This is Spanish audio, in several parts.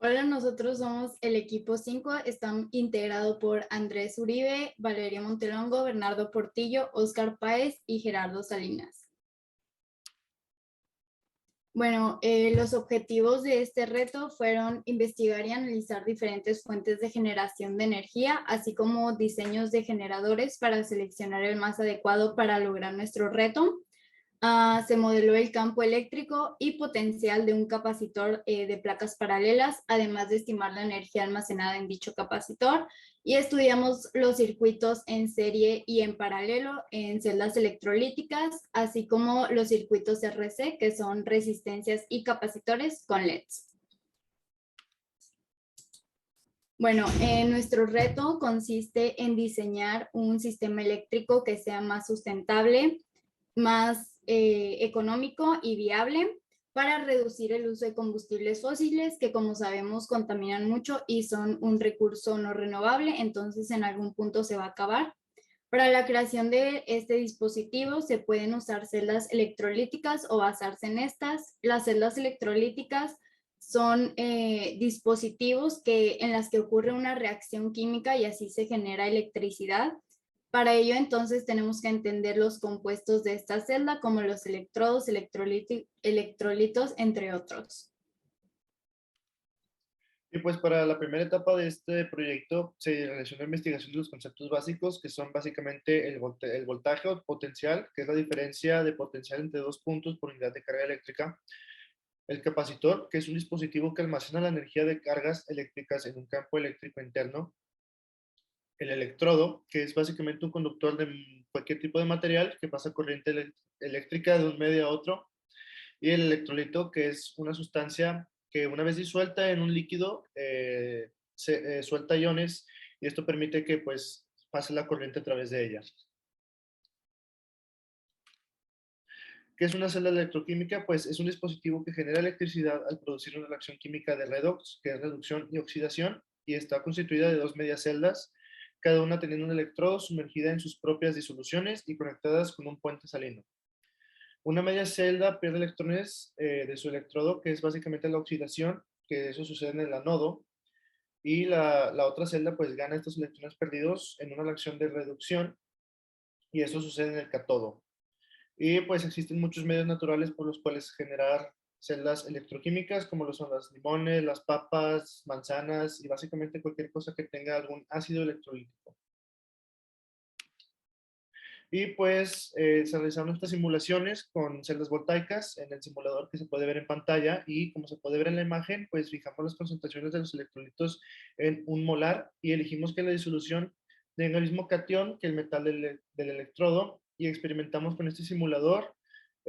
Hola, nosotros somos el equipo 5, están integrado por Andrés Uribe, Valeria Montelongo, Bernardo Portillo, Óscar Páez y Gerardo Salinas. Bueno, los objetivos de este reto fueron investigar y analizar diferentes fuentes de generación de energía, así como diseños de generadores para seleccionar el más adecuado para lograr nuestro reto. Se modeló el campo eléctrico y potencial de un capacitor de placas paralelas, además de estimar la energía almacenada en dicho capacitor, y estudiamos los circuitos en serie y en paralelo en celdas electrolíticas, así como los circuitos RC, que son resistencias y capacitores con LEDs. Bueno, nuestro reto consiste en diseñar un sistema eléctrico que sea más sustentable, más económico y viable para reducir el uso de combustibles fósiles que, como sabemos, contaminan mucho y son un recurso no renovable, entonces en algún punto se va a acabar. Para la creación de este dispositivo se pueden usar celdas electrolíticas o basarse en estas. Las celdas electrolíticas son dispositivos en las que ocurre una reacción química y así se genera electricidad. Para ello, entonces, tenemos que entender los compuestos de esta celda, como los electrodos, electrolitos, entre otros. Y pues para la primera etapa de este proyecto se realizó una investigación de los conceptos básicos, que son básicamente el voltaje o potencial, que es la diferencia de potencial entre dos puntos por unidad de carga eléctrica. El capacitor, que es un dispositivo que almacena la energía de cargas eléctricas en un campo eléctrico interno. El electrodo, que es básicamente un conductor de cualquier tipo de material que pasa corriente eléctrica de un medio a otro. Y el electrolito, que es una sustancia que una vez disuelta en un líquido, suelta iones y esto permite que pues pase la corriente a través de ella. ¿Qué es una celda electroquímica? Pues es un dispositivo que genera electricidad al producir una reacción química de redox, que es reducción y oxidación, y está constituida de dos medias celdas, cada una teniendo un electrodo sumergida en sus propias disoluciones y conectadas con un puente salino. Una media celda pierde electrones de su electrodo, que es básicamente la oxidación, que eso sucede en el anodo, y la otra celda pues gana estos electrones perdidos en una reacción de reducción, y eso sucede en el catodo. Y pues existen muchos medios naturales por los cuales generar celdas electroquímicas, como lo son las limones, las papas, manzanas y básicamente cualquier cosa que tenga algún ácido electrolítico. Y pues se realizaron estas simulaciones con celdas voltaicas en el simulador que se puede ver en pantalla, y como se puede ver en la imagen, pues fijamos las concentraciones de los electrolitos en 1 molar y elegimos que la disolución tenga el mismo catión que el metal del electrodo, y experimentamos con este simulador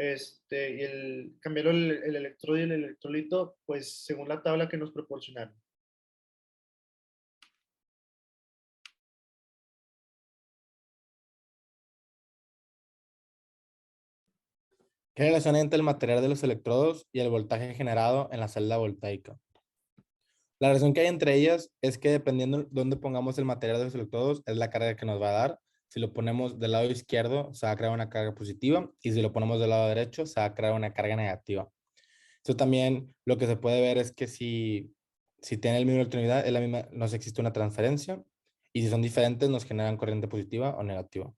y cambiar el electrodo y el electrolito pues según la tabla que nos proporcionaron. ¿Qué relación hay entre el material de los electrodos y el voltaje generado en la celda voltaica? La relación que hay entre ellas es que dependiendo de dónde pongamos el material de los electrodos, es la carga que nos va a dar. Si lo ponemos del lado izquierdo, se va a crear una carga positiva, y si lo ponemos del lado derecho, se va a crear una carga negativa. Esto también lo que se puede ver es que si tiene la misma electronidad, es la misma, nos existe una transferencia, y si son diferentes, nos generan corriente positiva o negativa.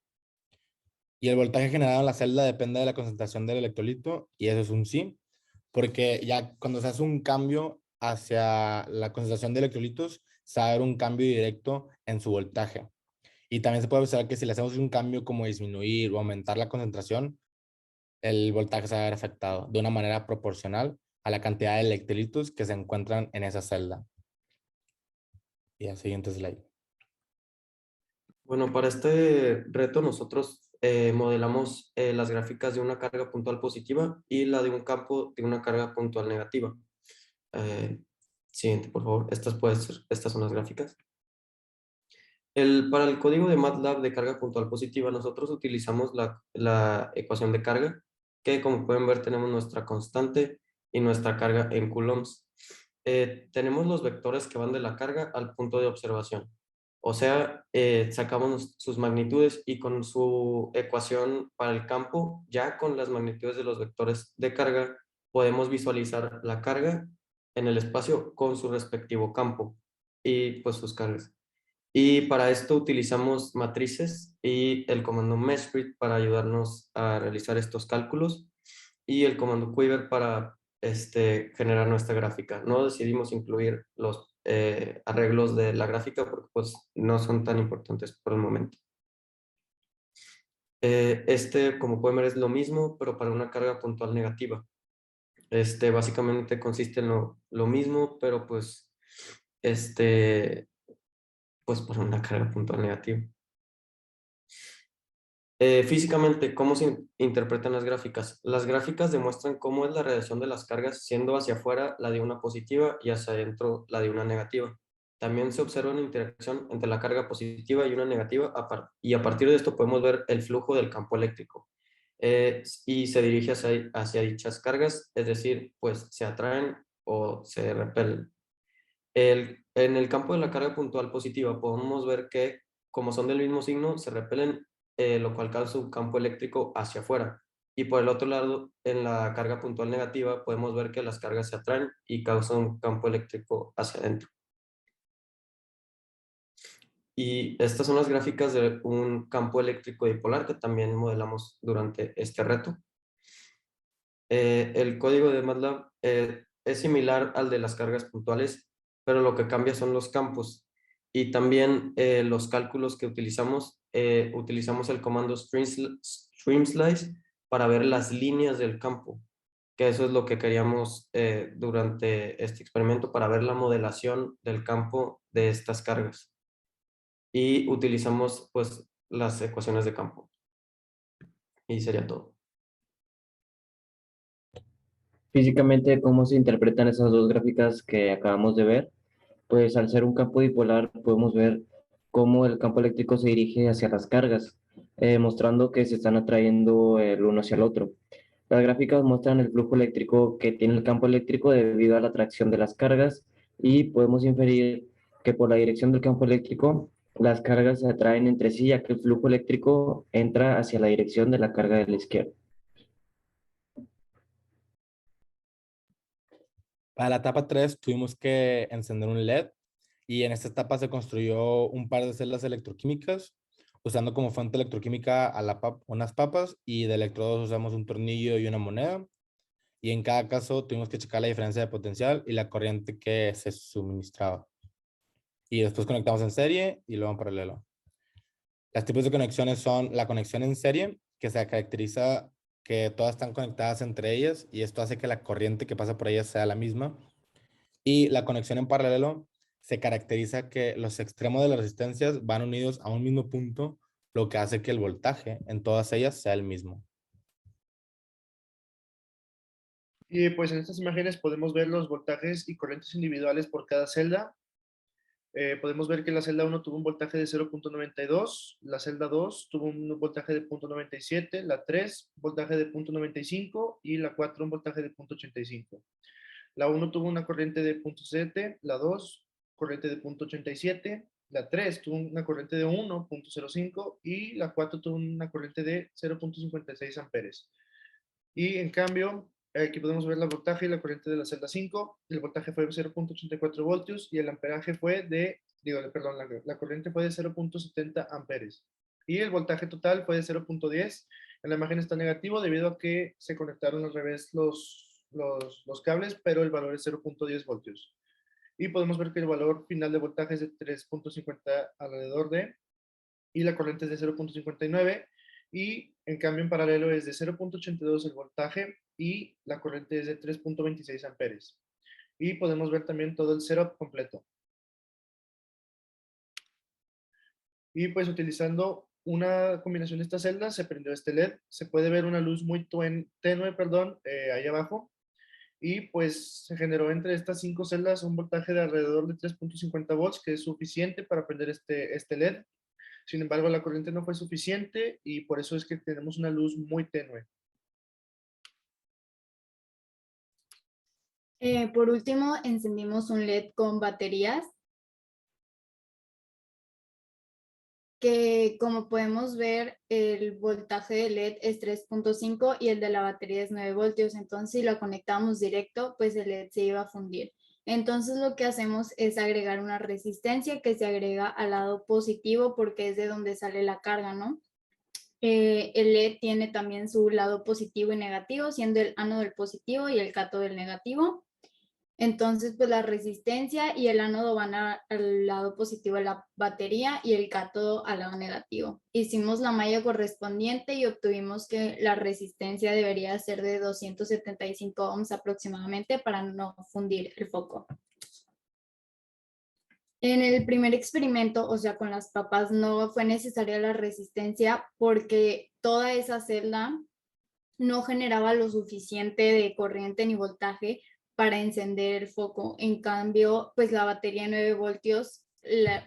Y el voltaje generado en la celda depende de la concentración del electrolito, y eso es un sí, porque ya cuando se hace un cambio hacia la concentración de electrolitos, se va a ver un cambio directo en su voltaje. Y también se puede observar que si le hacemos un cambio como disminuir o aumentar la concentración, el voltaje se va a ver afectado de una manera proporcional a la cantidad de electrolitos que se encuentran en esa celda. Y el siguiente slide. Bueno, para este reto nosotros modelamos las gráficas de una carga puntual positiva y la de un campo de una carga puntual negativa. Siguiente, por favor. Estas son las gráficas. Para el código de MATLAB de carga puntual positiva, nosotros utilizamos la ecuación de carga, que como pueden ver tenemos nuestra constante y nuestra carga en coulombs. Tenemos los vectores que van de la carga al punto de observación. O sea, sacamos sus magnitudes, y con su ecuación para el campo, ya con las magnitudes de los vectores de carga, podemos visualizar la carga en el espacio con su respectivo campo y pues sus cargas. Y para esto utilizamos matrices y el comando meshFit para ayudarnos a realizar estos cálculos y el comando quiver para generar nuestra gráfica. No decidimos incluir los arreglos de la gráfica porque pues no son tan importantes por el momento. Como pueden ver, es lo mismo, pero para una carga puntual negativa. Básicamente consiste en lo mismo, pero pues, pues para una carga puntual negativa. Físicamente, ¿cómo se interpretan las gráficas? Las gráficas demuestran cómo es la radiación de las cargas, siendo hacia afuera la de una positiva y hacia adentro la de una negativa. También se observa una interacción entre la carga positiva y una negativa, y a partir de esto podemos ver el flujo del campo eléctrico. Y se dirige hacia dichas cargas, es decir, pues se atraen o se repelen. En el campo de la carga puntual positiva podemos ver que, como son del mismo signo, se repelen, lo cual causa un campo eléctrico hacia afuera. Y por el otro lado, en la carga puntual negativa, podemos ver que las cargas se atraen y causan un campo eléctrico hacia adentro. Y estas son las gráficas de un campo eléctrico dipolar que también modelamos durante este reto. El código de MATLAB es similar al de las cargas puntuales, pero lo que cambia son los campos. Y también los cálculos que utilizamos. Utilizamos el comando streamSlice para ver las líneas del campo, que eso es lo que queríamos durante este experimento, para ver la modelación del campo de estas cargas. Y utilizamos pues las ecuaciones de campo. Y sería todo. Físicamente, ¿cómo se interpretan esas dos gráficas que acabamos de ver? Pues al ser un campo dipolar podemos ver cómo el campo eléctrico se dirige hacia las cargas, mostrando que se están atrayendo el uno hacia el otro. Las gráficas muestran el flujo eléctrico que tiene el campo eléctrico debido a la atracción de las cargas y podemos inferir que por la dirección del campo eléctrico las cargas se atraen entre sí, ya que el flujo eléctrico entra hacia la dirección de la carga de la izquierda. Para la etapa 3 tuvimos que encender un LED y en esta etapa se construyó un par de celdas electroquímicas usando como fuente electroquímica a unas papas y de electrodos usamos un tornillo y una moneda. Y en cada caso tuvimos que checar la diferencia de potencial y la corriente que se suministraba. Y después conectamos en serie y luego en paralelo. Los tipos de conexiones son la conexión en serie, que se caracteriza que todas están conectadas entre ellas y esto hace que la corriente que pasa por ellas sea la misma. Y la conexión en paralelo se caracteriza que los extremos de las resistencias van unidos a un mismo punto, lo que hace que el voltaje en todas ellas sea el mismo. Y pues en estas imágenes podemos ver los voltajes y corrientes individuales por cada celda. Podemos ver que la celda 1 tuvo un voltaje de 0.92, la celda 2 tuvo un voltaje de 0.97, la 3 voltaje de 0.95 y la 4 un voltaje de 0.85. La 1 tuvo una corriente de 0.7, la 2 corriente de 0.87, la 3 tuvo una corriente de 1.05 y la 4 tuvo una corriente de 0.56 amperes. Y en cambio, aquí podemos ver el voltaje y la corriente de la celda 5. El voltaje fue de 0.84 voltios y el amperaje fue de, la corriente fue de 0.70 amperes. Y el voltaje total fue de 0.10. En la imagen está negativo debido a que se conectaron al revés los cables, pero el valor es 0.10 voltios. Y podemos ver que el valor final de voltaje es de 3.50 alrededor de, y la corriente es de 0.59. Y en cambio en paralelo es de 0.82 el voltaje y la corriente es de 3.26 amperes. Y podemos ver también todo el setup completo. Y pues utilizando una combinación de estas celdas se prendió este LED. Se puede ver una luz muy tenue, ahí abajo. Y pues se generó entre estas 5 celdas un voltaje de alrededor de 3.50 volts, que es suficiente para prender este LED. Sin embargo, la corriente no fue suficiente y por eso es que tenemos una luz muy tenue. Por último, encendimos un LED con baterías que, como podemos ver, el voltaje del LED es 3.5 y el de la batería es 9 voltios. Entonces, si lo conectamos directo, pues el LED se iba a fundir. Entonces lo que hacemos es agregar una resistencia que se agrega al lado positivo porque es de donde sale la carga, ¿no? El LED tiene también su lado positivo y negativo, siendo el ánodo el positivo y el cátodo el negativo. Entonces, pues la resistencia y el ánodo van al lado positivo de la batería y el cátodo al lado negativo. Hicimos la malla correspondiente y obtuvimos que la resistencia debería ser de 275 ohms aproximadamente para no fundir el foco. En el primer experimento, o sea, con las papas, no fue necesaria la resistencia porque toda esa celda no generaba lo suficiente de corriente ni voltaje para encender el foco. En cambio, pues la batería de 9 voltios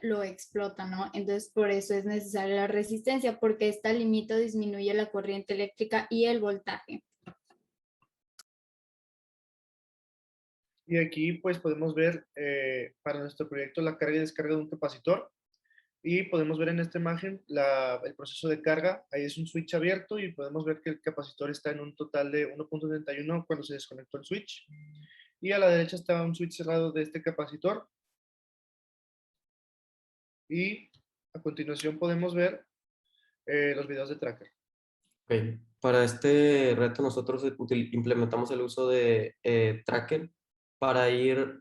lo explota, ¿no? Entonces, por eso es necesaria la resistencia, porque esta limita o disminuye la corriente eléctrica y el voltaje. Y aquí pues podemos ver para nuestro proyecto la carga y descarga de un capacitor. Y podemos ver en esta imagen el proceso de carga. Ahí es un switch abierto y podemos ver que el capacitor está en un total de 1.31 cuando se desconectó el switch. Y a la derecha está un switch cerrado de este capacitor. Y a continuación podemos ver los videos de tracker. Ok. Para este reto nosotros implementamos el uso de tracker para ir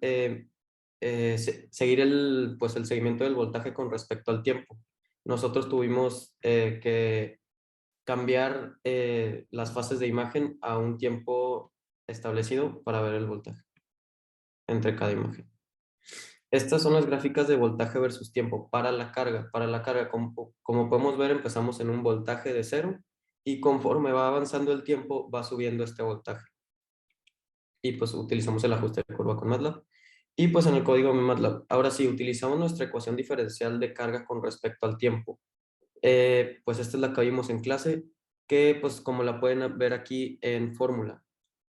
seguir pues el seguimiento del voltaje con respecto al tiempo. Nosotros tuvimos que cambiar las fases de imagen a un tiempo establecido para ver el voltaje entre cada imagen. Estas son las gráficas de voltaje versus tiempo para la carga. Para la carga, como podemos ver, empezamos en un voltaje de 0 y conforme va avanzando el tiempo va subiendo este voltaje. Y pues utilizamos el ajuste de curva con MATLAB. Y pues en el código de MATLAB. Ahora sí, utilizamos nuestra ecuación diferencial de carga con respecto al tiempo. Pues esta es la que vimos en clase, que pues como la pueden ver aquí en fórmula,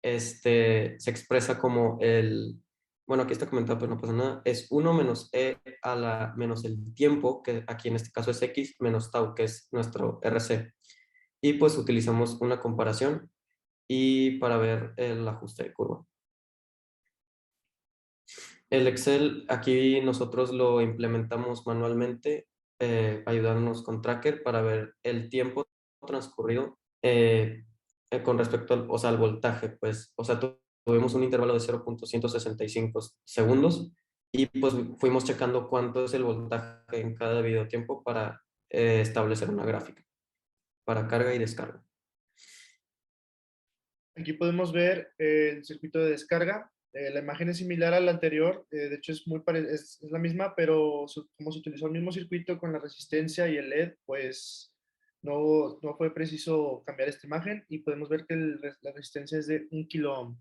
se expresa como bueno, aquí está comentado, pero no pasa nada, es 1 menos e a la menos el tiempo, que aquí en este caso es x, menos tau, que es nuestro RC. Y pues utilizamos una comparación y para ver el ajuste de curva. El Excel, aquí nosotros lo implementamos manualmente, ayudándonos con Tracker para ver el tiempo transcurrido con respecto al, o sea, al voltaje, pues, o sea, tuvimos un intervalo de 0.165 segundos y pues fuimos checando cuánto es el voltaje en cada video tiempo para establecer una gráfica para carga y descarga. Aquí podemos ver el circuito de descarga. La imagen es similar a la anterior, de hecho es la misma, pero como se utilizó el mismo circuito con la resistencia y el LED, pues no fue preciso cambiar esta imagen y podemos ver que la resistencia es de 1 kilo ohm.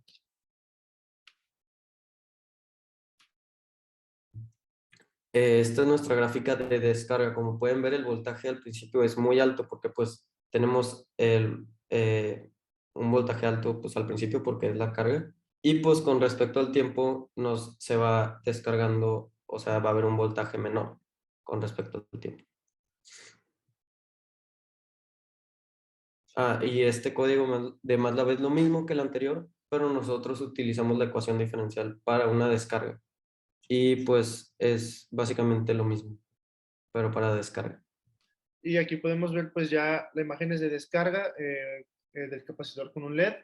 Esta es nuestra gráfica de descarga. Como pueden ver, el voltaje al principio es muy alto porque pues tenemos un voltaje alto pues al principio porque es la carga. Y pues con respecto al tiempo se va descargando, o sea, va a haber un voltaje menor con respecto al tiempo. Y este código de MATLAB es lo mismo que el anterior, pero nosotros utilizamos la ecuación diferencial para una descarga. Y pues es básicamente lo mismo, pero para descarga. Y aquí podemos ver pues ya la imagen es de descarga del capacitor con un LED.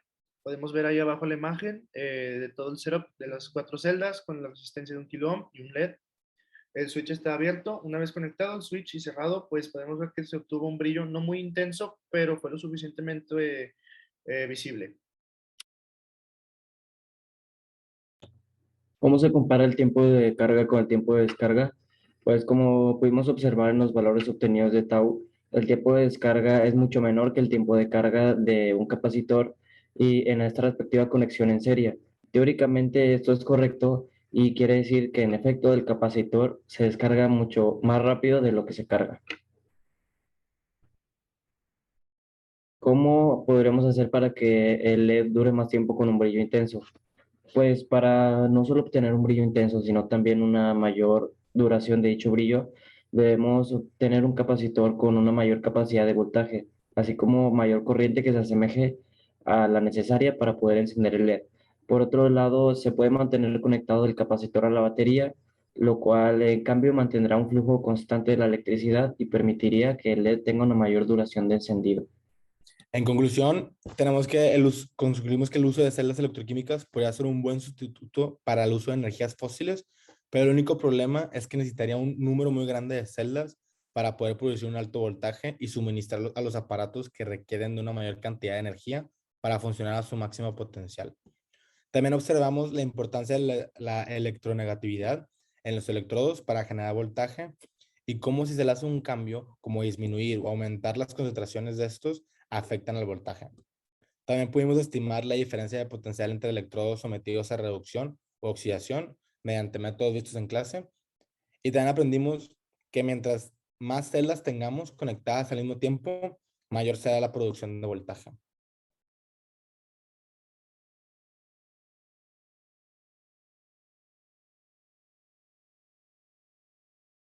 Podemos ver ahí abajo la imagen de todo el setup de las 4 celdas con la resistencia de 1 kilo ohm y un LED. El switch está abierto. Una vez conectado el switch y cerrado, pues podemos ver que se obtuvo un brillo no muy intenso, pero fue lo suficientemente visible. ¿Cómo se compara el tiempo de carga con el tiempo de descarga? Pues como pudimos observar en los valores obtenidos de tau, el tiempo de descarga es mucho menor que el tiempo de carga de un capacitor y en esta respectiva conexión en serie. Teóricamente esto es correcto y quiere decir que en efecto el capacitor se descarga mucho más rápido de lo que se carga. ¿Cómo podríamos hacer para que el LED dure más tiempo con un brillo intenso? Pues para no solo obtener un brillo intenso, sino también una mayor duración de dicho brillo, debemos tener un capacitor con una mayor capacidad de voltaje, así como mayor corriente que se asemeje a la necesaria para poder encender el LED. Por otro lado, se puede mantener conectado el capacitor a la batería, lo cual en cambio mantendrá un flujo constante de la electricidad y permitiría que el LED tenga una mayor duración de encendido. En conclusión, concluimos que el uso de celdas electroquímicas podría ser un buen sustituto para el uso de energías fósiles, pero el único problema es que necesitaría un número muy grande de celdas para poder producir un alto voltaje y suministrarlo a los aparatos que requieren de una mayor cantidad de energía para funcionar a su máximo potencial. También observamos la importancia de la electronegatividad en los electrodos para generar voltaje y cómo si se le hace un cambio, como disminuir o aumentar las concentraciones de estos, afectan al voltaje. También pudimos estimar la diferencia de potencial entre electrodos sometidos a reducción o oxidación mediante métodos vistos en clase. Y también aprendimos que mientras más celdas tengamos conectadas al mismo tiempo, mayor será la producción de voltaje.